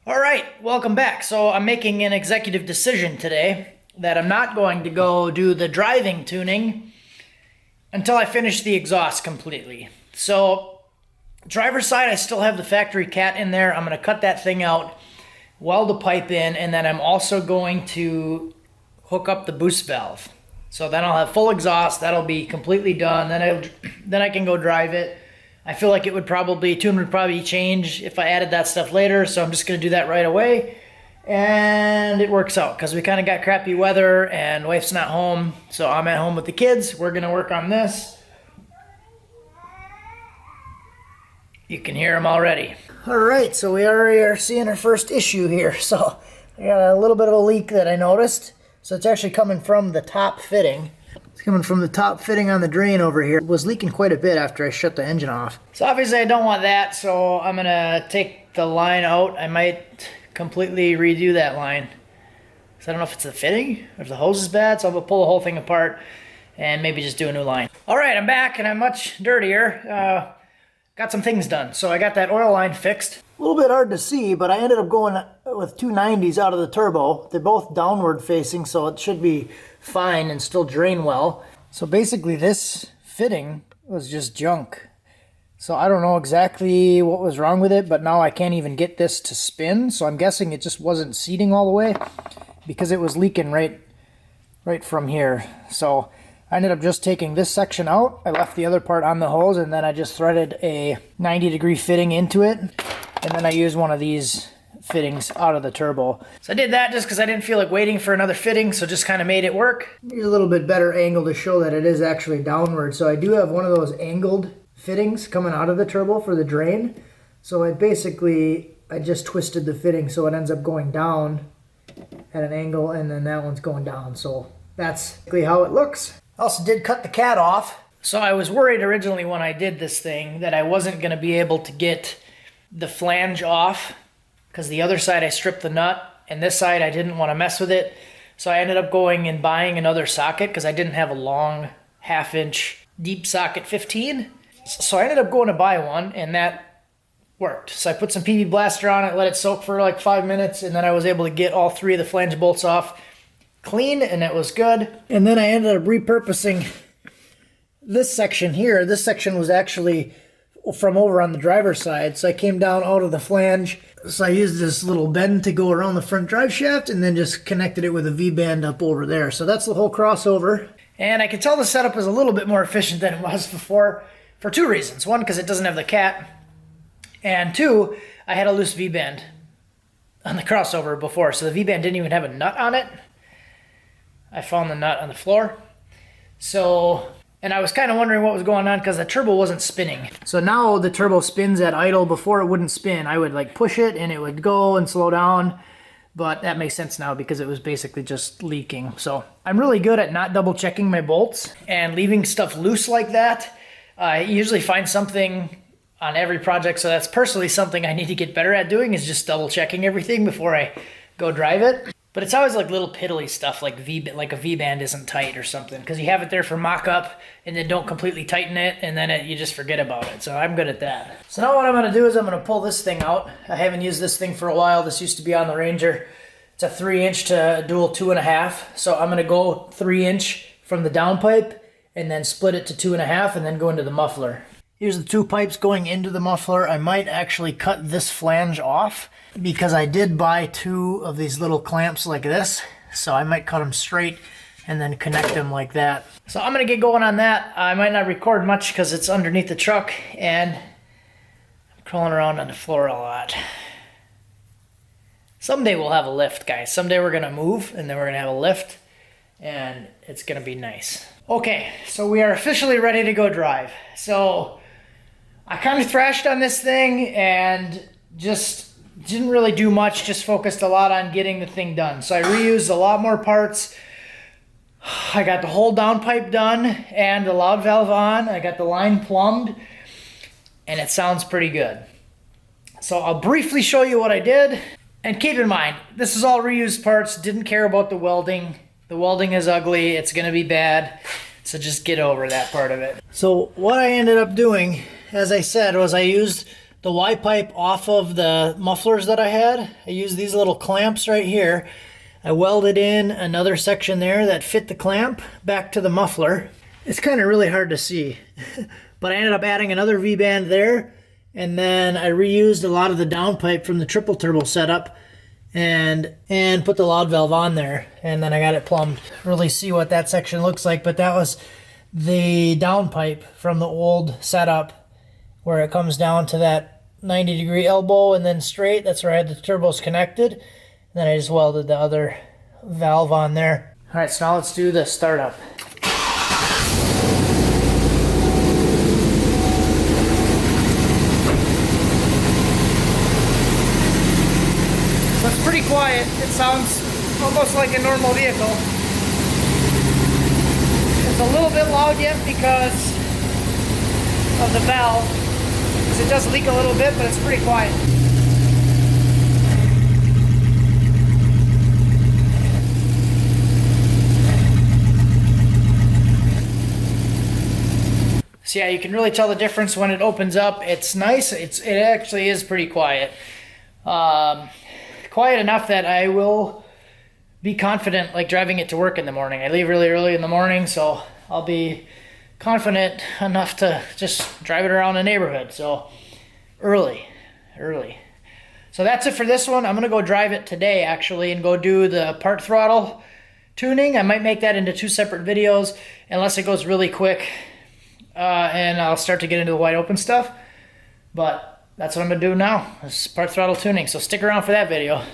All right, welcome back. So I'm making an executive decision today that I'm not going to go do the driving tuning until I finish the exhaust completely. So driver's side, I still have the factory cat in there. I'm going to cut that thing out, weld the pipe in, and then I'm also going to hook up the boost valve. So then I'll have full exhaust. That'll be completely done. Then I can go drive it. I feel like tune would probably change if I added that stuff later, so I'm just going to do that right away. And it works out because we kind of got crappy weather and wife's not home, so I'm at home with the kids. We're going to work on this. You can hear them already. All right, so we already are seeing our first issue here. So I got a little bit of a leak that I noticed. So it's actually coming from the top fitting. It's coming from the top fitting on the drain over here. It was leaking quite a bit after I shut the engine off. So obviously I don't want that, so I'm gonna take the line out. I might completely redo that line. So I don't know if it's the fitting or if the hose is bad, so I'm gonna pull the whole thing apart and maybe just do a new line. All right, I'm back and I'm much dirtier. Got some things done. So I got that oil line fixed. A little bit hard to see, but I ended up going with 290s out of the turbo. They're both downward facing, so it should be fine and still drain well. So basically this fitting was just junk. So I don't know exactly what was wrong with it, but now I can't even get this to spin. So I'm guessing it just wasn't seating all the way because it was leaking right from here. So I ended up just taking this section out. I left the other part on the hose, and then I just threaded a 90-degree fitting into it. And then I used one of these fittings out of the turbo. So I did that just because I didn't feel like waiting for another fitting, so just kind of made it work. Here's a little bit better angle to show that it is actually downward. So I do have one of those angled fittings coming out of the turbo for the drain. So I just twisted the fitting so it ends up going down at an angle, and then that one's going down. So that's basically how it looks. I also did cut the cat off. So I was worried originally when I did this thing that I wasn't going to be able to get the flange off because the other side I stripped the nut and this side I didn't want to mess with it. So I ended up going and buying another socket because I didn't have a long 1/2-inch deep socket 15. So I ended up going to buy one, and that worked. So I put some PB Blaster on it, let it soak for like 5 minutes, and then I was able to get all 3 of the flange bolts off clean, and it was good. And then I ended up repurposing this section here. This section was actually from over on the driver's side, so I came down out of the flange. So I used this little bend to go around the front drive shaft and then just connected it with a V-band up over there. So that's the whole crossover. And I can tell the setup is a little bit more efficient than it was before for 2 reasons. One, because it doesn't have the cat. And 2, I had a loose V-band on the crossover before, so the V-band didn't even have a nut on it. I found the nut on the floor. And I was kind of wondering what was going on because the turbo wasn't spinning. So now the turbo spins at idle. Before it wouldn't spin. I would like push it and it would go and slow down. But that makes sense now because it was basically just leaking. So I'm really good at not double checking my bolts and leaving stuff loose like that. I usually find something on every project. So that's personally something I need to get better at doing, is just double checking everything before I go drive it. But it's always like little piddly stuff like a V-band isn't tight or something because you have it there for mock-up and then don't completely tighten it, and then you just forget about it. So I'm good at that. So now what I'm going to do is I'm going to pull this thing out. I haven't used this thing for a while. This used to be on the Ranger. It's a 3-inch to a dual 2.5. So I'm going to go 3-inch from the downpipe and then split it to 2.5 and then go into the muffler. Here's the 2 pipes going into the muffler. I might actually cut this flange off because I did buy 2 of these little clamps like this. So I might cut them straight and then connect them like that. So I'm gonna get going on that. I might not record much because it's underneath the truck and I'm crawling around on the floor a lot. Someday we'll have a lift, guys. Someday we're gonna move and then we're gonna have a lift and it's gonna be nice. Okay, so we are officially ready to go drive. So I kind of thrashed on this thing and just didn't really do much, just focused a lot on getting the thing done. So I reused a lot more parts. I got the whole downpipe done and the loud valve on. I got the line plumbed and it sounds pretty good. So I'll briefly show you what I did. And keep in mind, this is all reused parts. Didn't care about the welding. The welding is ugly. It's gonna be bad. So just get over that part of it. So what I ended up doing, as I said, was I used the Y pipe off of the mufflers that I had. I used these little clamps right here. I welded in another section there that fit the clamp back to the muffler. It's kind of really hard to see, but I ended up adding another V-band there, and then I reused a lot of the downpipe from the triple turbo setup and put the loud valve on there, and then I got it plumbed. Really see what that section looks like, but that was the downpipe from the old setup where it comes down to that 90-degree elbow and then straight. That's where I had the turbos connected. And then I just welded the other valve on there. All right, so now let's do the startup. So it's pretty quiet. It sounds almost like a normal vehicle. It's a little bit loud yet because of the valve. It does leak a little bit, but it's pretty quiet. So yeah, you can really tell the difference when it opens up. It's nice. It actually is pretty quiet. Quiet enough that I will be confident like driving it to work in the morning. I leave really early in the morning, so I'll be confident enough to just drive it around the neighborhood. So early. So that's it for this one. I'm gonna go drive it today actually and go do the part throttle tuning. I might make that into 2 separate videos unless it goes really quick and I'll start to get into the wide open stuff. But that's what I'm gonna do now, is part throttle tuning. So stick around for that video.